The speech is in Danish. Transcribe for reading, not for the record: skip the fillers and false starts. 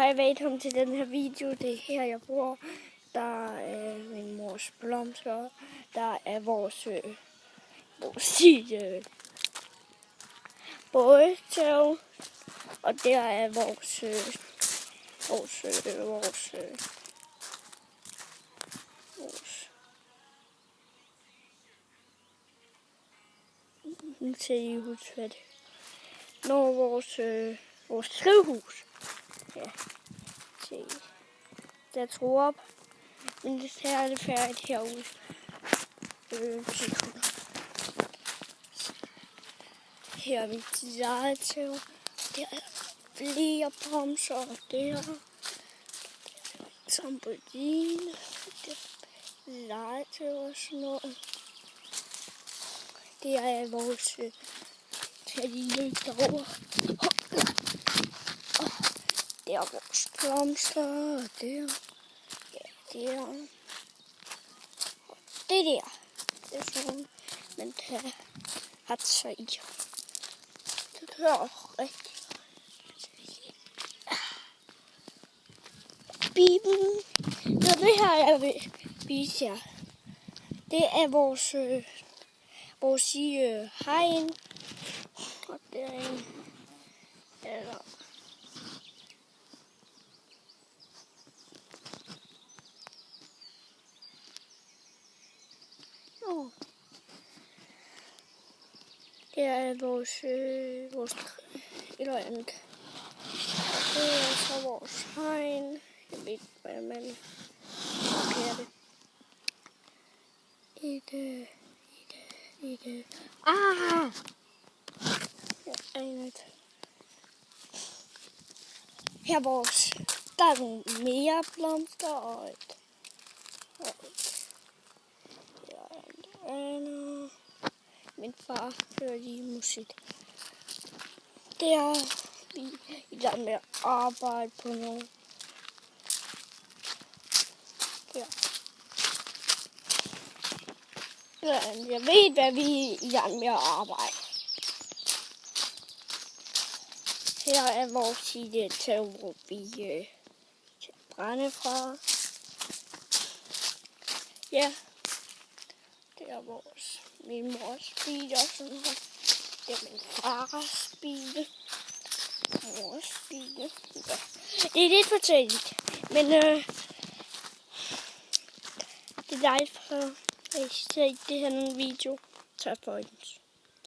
Hej, velkommen til den her video. Det er her, jeg bor. Der er min mors blomster. Der er vores bådtag. Og der er vores nu ser I huske, hvad det er. Nå, vores skrivehus. Ja, se. Der tror op. Men det her er det færdigt herude. Her er mit legetøj. Der er flere bremser, og der er trampoline. Der er legetøj og sådan noget. Der er vores lille derovre. Der er vores blomster, og der. Det der. Det er sådan, man kan have sig i. Det hører rigtig. Biben. Så det her, jeg vil vise jer. Det er vores hegn. Og det er en. Eller. Det er vores eller andet. Det er så vores hegn. Jeg ved ikke, hvad man kalder det. Ah! Jeg aner ikke. Her vores. Der er nogle mere blomster og et. Min far hører lige musik. Det er vi i gang med at arbejde på noget. Ja. Jeg ved, hvad vi er i gang med at arbejde. Her er vores lille tag, hvor vi kan brænde fra. Ja. Det er min mors bil og sådan noget. Det er min fars bil. Mors bil. Ja. Det er lidt forskelligt. Men det er dejligt for at I ser det her video. Tak for det.